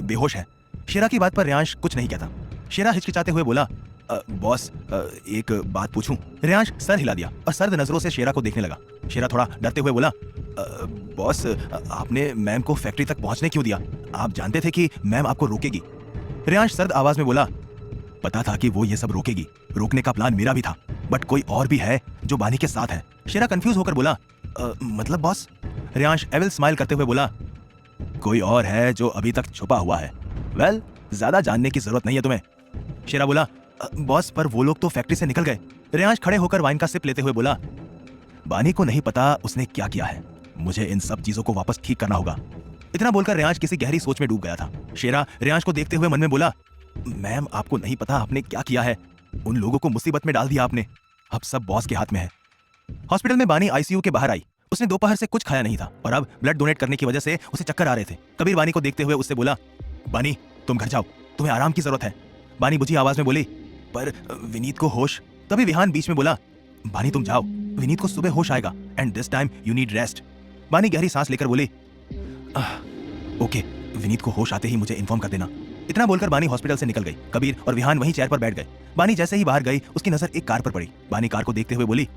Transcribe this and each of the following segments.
बेहोश है। शेरा की बात पर रेयांश कुछ नहीं कहता। शेरा हिचकिचाते हुए बोला, बॉस, एक बात पूछूं? रेयांश सर हिला दिया और सर्द नजरों से शेरा को देखने लगा। शेरा थोड़ा डरते हुए बोला, बॉस, आपने मैम को फैक्ट्री तक पहुंचने क्यों दिया? आप जानते थे कि मैम आपको रोकेगी। रेयांश सर्द आवाज में बोला, पता था कि वो ये सब रोकेगी। रोकने का प्लान मेरा भी था, बट कोई और भी है जो बानी के साथ है। शेरा कंफ्यूज होकर बोला, मतलब बॉस? रेयांश एविल स्माइल करते हुए बोला, कोई और है जो अभी तक छुपा हुआ है। वेल, ज्यादा जानने की जरूरत नहीं है तुम्हें। शेरा बोला, बॉस, पर वो लोग तो फैक्ट्री से निकल गए। रेयांश खड़े होकर वाइन का सिप लेते हुए बोला, बानी को नहीं पता उसने क्या किया है। मुझे इन सब चीजों को वापस ठीक करना होगा। इतना बोलकर रेयांश किसी गहरी सोच में डूब गया था। शेरा रेयांश को देखते हुए मन में बोला, मैम, आपको नहीं पता आपने क्या किया है। उन लोगों को मुसीबत में डाल दिया आपने। अब सब बॉस के हाथ में है। हॉस्पिटल में बानी आईसीयू के बाहर आई। उसने दोपहर से कुछ खाया नहीं था और अब ब्लड डोनेट करने की वजह से उसे चक्कर आ रहे थे। कबीर बानी को देखते हुए उससे बोला, बानी, तुम घर जाओ, तुम्हें आराम की जरूरत है। बानी बुझी आवाज में बोली, पर विनीत को होश। तभी विहान बीच में बोला, बानी तुम जाओ, विनीत को सुबह होश आएगा and this time you need rest. बानी गहरी सांस लेकर बोली, ओके, विनीत को होश आते ही मुझे इन्फॉर्म कर देना। इतना बोलकर बानी हॉस्पिटल से निकल गई। कबीर और विहान वहीं चेयर पर बैठ गए। बानी जैसे ही बाहर गई, उसकी नजर एक कार पर पड़ी। बानी कार को देखते हुए बोली,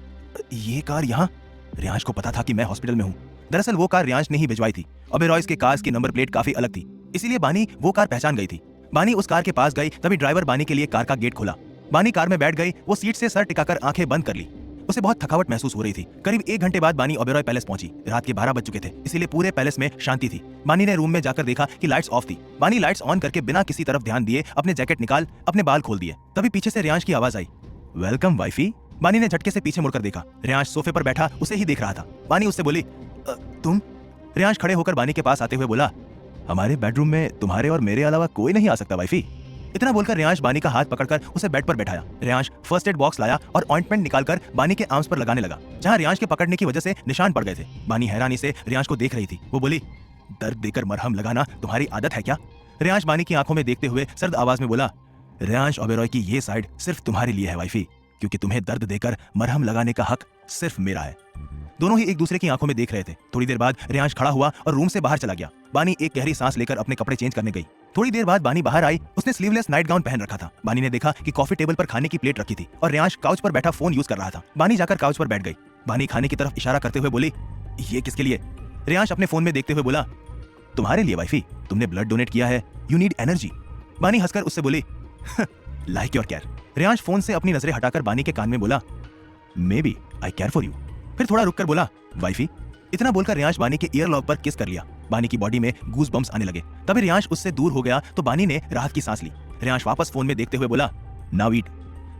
ये कार यहाँ? रेयांश को पता था कि मैं हॉस्पिटल में हूँ। दरअसल वो कार रेयांश ने ही भिजवाई थी। ओबेरॉयज के कार्स की नंबर प्लेट काफी अलग थी, इसीलिए बानी वो कार पहचान गई थी। बानी उस कार के पास गई, तभी ड्राइवर बानी के लिए कार का गेट खोला। बानी कार में बैठ गई। वो सीट से सर टिकाकर आंखें बंद कर ली। उसे बहुत थकावट महसूस हो रही थी। करीब 1 घंटे बाद बानी ओबेरॉय पैलेस पहुंची। रात के 12 बज चुके थे, इसीलिए पूरे पैलेस में शांति थी। बानी ने रूम में जाकर देखा कि लाइट्स ऑफ थी। बानी लाइट्स ऑन करके बिना किसी तरफ ध्यान दिए अपने जैकेट निकाल अपने बाल खोल दिए। तभी पीछे से रेयांश की आवाज आई, वेलकम वाइफी। बानी ने झटके से पीछे मुड़कर देखा। रेयांश सोफे पर बैठा उसे ही देख रहा था। बानी उससे बोली, तुम? रेयांश खड़े होकर बानी के पास आते हुए बोला, हमारे बेडरूम में तुम्हारे और मेरे अलावा कोई नहीं आ सकता वाइफी। इतना बोलकर रेयांश बानी का हाथ पकड़कर उसे बेड पर बैठाया। रेयांश फर्स्ट एड बॉक्स लाया और ऑइंटमेंट निकालकर बानी के आर्म्स पर लगाने लगा, जहां रेयांश के पकड़ने की वजह से निशान पड़ गए थे। बानी हैरानी से रेयांश को देख रही थी। वो बोली, दर्द देकर मरहम लगाना तुम्हारी आदत है क्या? रेयांश बानी की आंखों में देखते हुए सर्द आवाज में बोला, रेयांश ओबेरॉय की ये साइड सिर्फ तुम्हारे लिए है वाइफी, क्योंकि तुम्हें दर्द देकर मरहम लगाने का हक सिर्फ मेरा है। दोनों ही एक दूसरे की आंखों में देख रहे थे। थोड़ी देर बाद रेयांश खड़ा हुआ और रूम से बाहर चला गया। बानी एक गहरी सांस लेकर अपने कपड़े चेंज करने गई। थोड़ी देर बाद बानी बाहर आई। उसने स्लीवलेस नाइट गाउन पहन रखा था। बानी ने देखा कि कॉफी टेबल पर खाने की प्लेट रखी थी और रेयांश काउच पर बैठा फोन यूज कर रहा था। बानी जाकर काउच पर बैठ गई। बानी खाने की तरफ इशारा करते हुए बोली, ये किसके लिए? रेयांश अपने फोन में देखते हुए बोला, तुम्हारे लिए वाइफी, तुमने ब्लड डोनेट किया है, यू नीड एनर्जी। बानी हंसकर उससे बोली, like your care. Reyansh phone से अपनी नजरें हटाकर बानी के कान में बोला, maybe I care for you. फिर थोड़ा रुककर बोला, वाइफी। इतना बोलकर रेयांश बानी के ईयर लॉब पर किस कर लिया। बानी की बॉडी में गूज बम्स आने लगे। तभी रेयांश उससे दूर हो गया तो बानी ने राहत की सांस ली। रेयांश वापस फोन में देखते हुए बोला, नाउ ईट।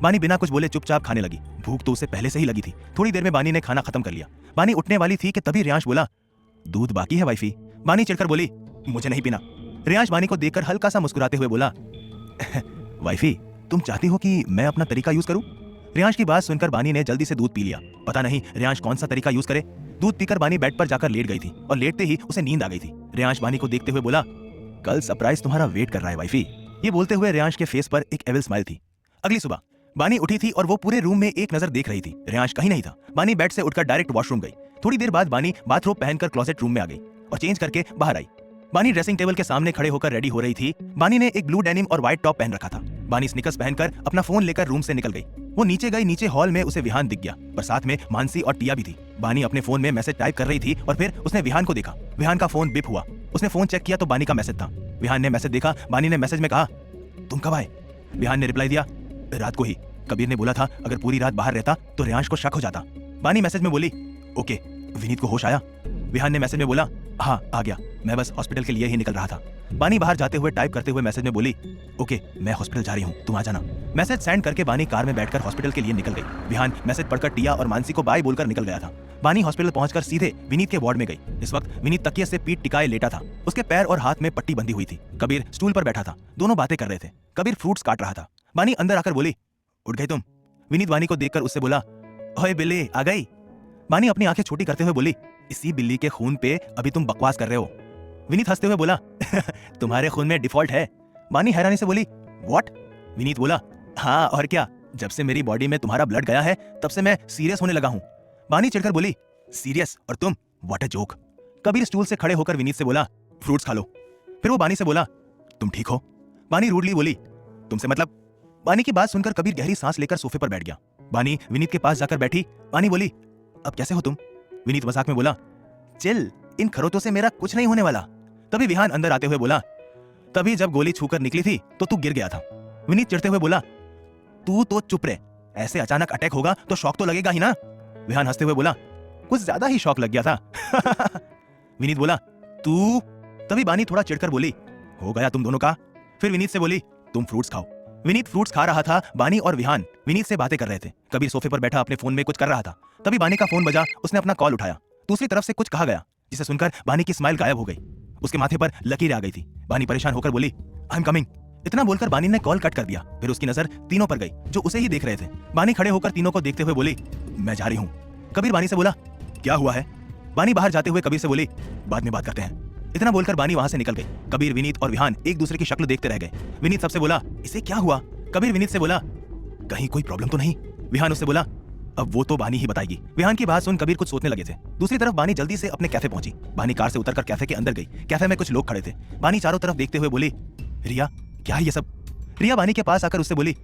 बानी बिना कुछ बोले चुपचाप खाने लगी। भूख तो उसे पहले से ही लगी थी। थोड़ी देर में बानी ने खाना खत्म कर लिया। बानी उठने वाली थी कि तभी रेयांश बोला, दूध बाकी है वाइफी। बानी चिढ़कर बोली, मुझे नहीं पीना। रेयांश बानी को देखकर हल्का सा मुस्कुराते हुए बोला, वाइफी, तुम चाहती हो कि मैं अपना तरीका यूज करूं? रेयांश की बात सुनकर बानी ने जल्दी से दूध पी लिया। पता नहीं रेयांश कौन सा तरीका यूज करे। दूध पीकर बानी बेड पर जाकर लेट गई थी और लेटते ही उसे नींद आ गई थी। रेयांश बानी को देखते हुए बोला, कल सरप्राइज तुम्हारा वेट कर रहा है वाइफी। ये बोलते हुए रेयांश के फेस पर एक एविल स्माइल थी। अगली सुबह बानी उठी थी और वो पूरे रूम में एक नजर देख रही थी। रेयांश कहीं नहीं था। बानी बेड से उठकर डायरेक्ट वॉशरूम गई। थोड़ी देर बाद बानी बाथरोब पहनकर क्लोजेट रूम में आ गई और चेंज करके बाहर आई। बानी ड्रेसिंग टेबल के सामने खड़े होकर रेडी हो रही थी। बानी ने एक ब्लू डेनिम और व्हाइट टॉप पहन रखा था। बानी स्निकर्स पहनकर अपना फोन लेकर रूम से निकल गई। वो नीचे गई। नीचे हॉल में उसे विहान दिख गया, पर साथ में मानसी और टिया भी थी। बानी अपने फोन में मैसेज टाइप कर रही थी और फिर उसने विहान को देखा। विहान का फोन बिप हुआ। उसने फोन चेक किया तो बानी का मैसेज था। विहान ने मैसेज देखा। बानी ने मैसेज में कहा, तुम कब आए? विहान ने रिप्लाई दिया, रात को ही। कबीर ने बोला था अगर पूरी रात बाहर रहता तो रेयांश को शक हो जाता। बानी मैसेज में बोली, ओके। विनीत को होश आया? विहान ने मैसेज में बोला, हाँ आ गया, मैं बस हॉस्पिटल के लिए ही निकल रहा था। बानी बाहर जाते हुए टाइप करते हुए मैसेज में बोली, ओके मैं हॉस्पिटल जा रही हूँ, तुम आ जाना। मैसेज सेंड करके बानी कार में बैठकर हॉस्पिटल के लिए निकल गई। विहान मैसेज पढ़कर टिया और मानसी को बाय बोलकर निकल गया था। बानी हॉस्पिटल पहुंचकर सीधे विनीत के वार्ड में गई। इस वक्त विनीत तकिए से पीठ टिकाए लेटा था। उसके पैर और हाथ में पट्टी बंधी हुई थी। कबीर स्टूल पर बैठा था। दोनों बातें कर रहे थे। कबीर फ्रूट्स काट रहा था। बानी अंदर आकर बोली, उठ गई तुम? विनीत बानी को देखकर उससे बोला, ओए बिल्ली आ गई। बानी अपनी आंखें छोटी करते हुए बोली, इसी बिल्ली के खून पे अभी तुम बकवास कर रहे हो। विनीत हंसते हुए बोला, तुम्हारे खून में डिफॉल्ट है। बानी हैरानी से बोली, व्हाट? विनीत बोला, हाँ और क्या, जब से मेरी बॉडी में तुम्हारा ब्लड गया है तब से मैं सीरियस होने लगा हूँ। बानी चिढ़कर बोली, सीरियस? और तुम? What a joke. Kabir stool से खड़े होकर विनीत से बोला, फ्रूट्स खा लो। फिर वो बानी से बोला, तुम ठीक हो? बानी रूडली बोली, तुमसे मतलब? बानी की बात सुनकर कबीर गहरी सांस लेकर सोफे पर बैठ गया। बानी विनीत के पास जाकर बैठी। बानी बोली, अब कैसे हो तुम? विनीत मजाक में बोला, चिल, इन खरोटों से मेरा कुछ नहीं होने वाला। तभी विहान अंदर आते हुए बोला, तभी जब गोली छूकर निकली थी तो तू गिर गया था। विनीत चिढ़ते हुए बोला, तू तो चुप रहे, ऐसे अचानक अटैक होगा तो शॉक तो लगेगा ही ना। विहान हंसते हुए बोला, कुछ ज्यादा ही शॉक लग गया था। विनीत बोला, तू? तभी बानी थोड़ा चिढ़कर बोली, हो गया तुम दोनों का। फिर विनीत से बोली, तुम फ्रूट्स खाओ। विनीत फ्रूट्स खा रहा था। बानी और विहान विनीत से बातें कर रहे थे। कबीर सोफे पर बैठा अपने फोन में कुछ कर रहा था। तभी बानी का फोन बजा। उसने अपना कॉल उठाया। दूसरी तरफ से कुछ कहा गया जिसे सुनकर बानी की स्माइल गायब हो गई। उसके माथे पर लकीर आ गई थी। बानी परेशान होकर बोली, आई एम कमिंग। इतना बोलकर बानी ने कॉल कट कर दिया। फिर उसकी नजर तीनों पर गई जो उसे ही देख रहे थे। बानी खड़े होकर तीनों को देखते हुए बोली, मैं जा रही हूँ। कबीर बानी से बोला, क्या हुआ है? बानी बाहर जाते हुए कबीर से बोली, बाद में बात करते हैं। इतना बोलकर बानी वहां से निकल गई। कबीर, विनीत और विहान एक दूसरे की शक्ल देखते रह गए। विनीत सबसे बोला, इसे क्या हुआ? कबीर विनीत से बोला, कहीं कोई प्रॉब्लम तो नहीं? विहान उससे बोला, अब वो तो बानी ही बताएगी। विहान की बात सुन कबीर कुछ सोचने लगे थे। दूसरी तरफ बानी जल्दी से अपने कैफे पहुंची। बानी कार से उतरकर कैफे के अंदर गई। कैफे में कुछ लोग खड़े थे। बानी चारों तरफ देखते हुए बोली, रिया, क्या है ये सब? रिया बानी के पास आकर उससे बोली,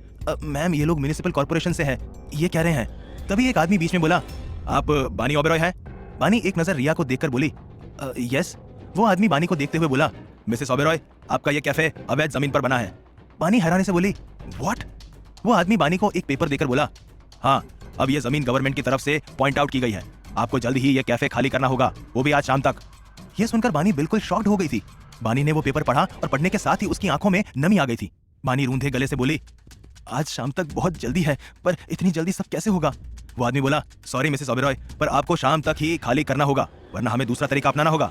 मैम ये लोग म्युनिसिपल कॉर्पोरेशन से है, ये कह रहे हैं। तभी एक आदमी बीच में बोला, आप बानी ओबेरॉय हैं? बानी एक नजर रिया को देखकर बोली, यस। वो आदमी बानी को देखते हुए बोला, मिसेस ओबेरॉय, आपका ये कैफे अवैध जमीन पर बना है। बानी हैरानी से बोली, व्हाट? वो आदमी बानी को एक पेपर देकर बोला, हाँ, अब ये जमीन गवर्नमेंट की तरफ से पॉइंट आउट की गई है। आपको जल्द ही ये कैफे खाली करना होगा, वो भी आज शाम तक। ये सुनकर बानी बिल्कुल शॉक्ड हो गई थी। बानी ने वो पेपर पढ़ा और पढ़ने के साथ ही उसकी आंखों में नमी आ गई थी। बानी रूंधे गले से बोली, आज शाम तक बहुत जल्दी है, पर इतनी जल्दी सब कैसे होगा? वो आदमी बोला, सॉरी मिसेस ओबेरॉय, पर आपको शाम तक ही खाली करना होगा, वरना हमें दूसरा तरीका अपनाना होगा।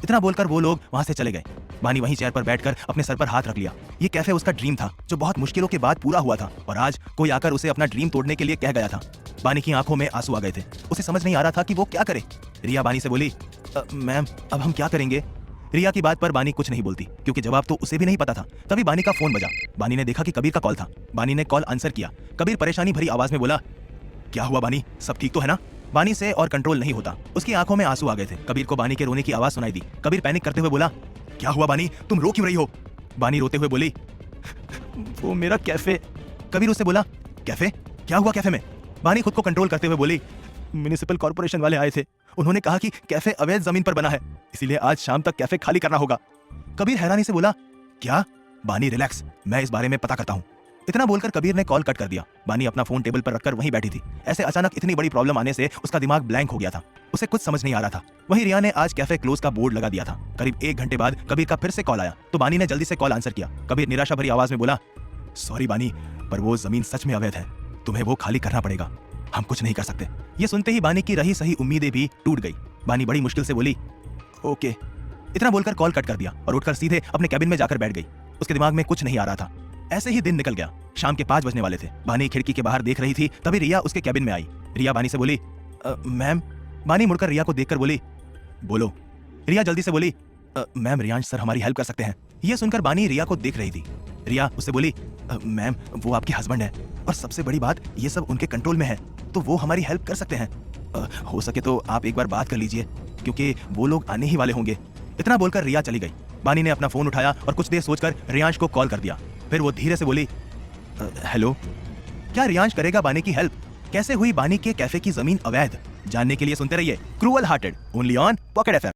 इतना बोलकर वो लोग वहां से चले गए। बानी वहीं चेयर पर बैठकर अपने सर पर हाथ रख लिया। ये कैफे उसका ड्रीम था जो बहुत मुश्किलों के बाद पूरा हुआ था, और आज कोई आकर उसे अपना ड्रीम तोड़ने के लिए कह गया था। बानी की आंखों में आंसू आ गए थे। उसे समझ नहीं आ रहा था कि वो क्या करे। रिया बानी से बोली, मैम अब हम क्या करेंगे? रिया की बात पर बानी कुछ नहीं बोलती, क्योंकि जवाब तो उसे भी नहीं पता था। तभी बानी का फोन बजा। बानी ने देखा कि कबीर का कॉल था। बानी ने कॉल आंसर किया। कबीर परेशानी भरी आवाज में बोला, क्या हुआ बानी, सब ठीक तो है ना? बानी से और कंट्रोल नहीं होता। उसकी आंखों में आंसू आ गए थे। कबीर को बानी के रोने की आवाज सुनाई दी। कबीर पैनिक करते हुए बोला, क्या हुआ बानी, तुम रो क्यों रही हो? बानी रोते हुए बोली, वो मेरा कैफे। कबीर उससे बोला, कैफे? क्या हुआ कैफे में? बानी खुद को कंट्रोल करते हुए बोली, म्युनिसिपल कॉर्पोरेशन वाले आए थे, उन्होंने कहा कि कैफे अवैध जमीन पर बना है, इसीलिए आज शाम तक कैफे खाली करना होगा। कबीर हैरानी से बोला, क्या? बानी रिलैक्स, मैं इस बारे में पता करता हूँ। इतना बोलकर कबीर ने कॉल कट कर दिया। बानी अपना फोन टेबल पर रखकर वहीं बैठी थी। ऐसे अचानक इतनी बड़ी प्रॉब्लम आने से उसका दिमाग ब्लैंक हो गया था। उसे कुछ समझ नहीं आ रहा था। वहीं रिया ने आज कैफे क्लोज का बोर्ड लगा दिया था। करीब 1 घंटे बाद कबीर का फिर से कॉल आया तो बानी ने जल्दी से कॉल आंसर किया। कबीर निराशा भरी आवाज में बोला, सॉरी बानी, पर वो जमीन सच में अवैध है, तुम्हें वो खाली करना पड़ेगा, हम कुछ नहीं कर सकते। ये सुनते ही बानी की रही सही उम्मीदें भी टूट गई। बानी बड़ी मुश्किल से बोली, ओके। इतना बोलकर कॉल कट कर दिया और उठकर सीधे अपने कैबिन में जाकर बैठ गई। उसके दिमाग में कुछ नहीं आ रहा था। ऐसे ही दिन निकल गया। शाम के 5 बजने वाले थे। बानी खिड़की के बाहर देख रही थी। तभी रिया उसके कैबिन में आई। रिया बानी से बोली, मैम। बानी मुड़कर रिया को देखकर बोली, बोलो। रिया जल्दी से बोली, मैम रियांश सर हमारी हेल्प कर सकते हैं। यह सुनकर बानी रिया को देख रही थी। रिया उससे बोली, मैम वो आपके हस्बैंड है और सबसे बड़ी बात ये सब उनके कंट्रोल में है, तो वो हमारी हेल्प कर सकते हैं। हो सके तो आप एक बार बात कर लीजिए, क्योंकि वो लोग आने ही वाले होंगे। इतना बोलकर रिया चली गई। बानी ने अपना फोन उठाया और कुछ देर सोचकर रियांश को कॉल कर दिया। फिर वो धीरे से बोली, हेलो। क्या रियांश करेगा बानी की हेल्प? कैसे हुई बानी के कैफे की जमीन अवैध? जानने के लिए सुनते रहिए cruel hearted, only on pocket FM.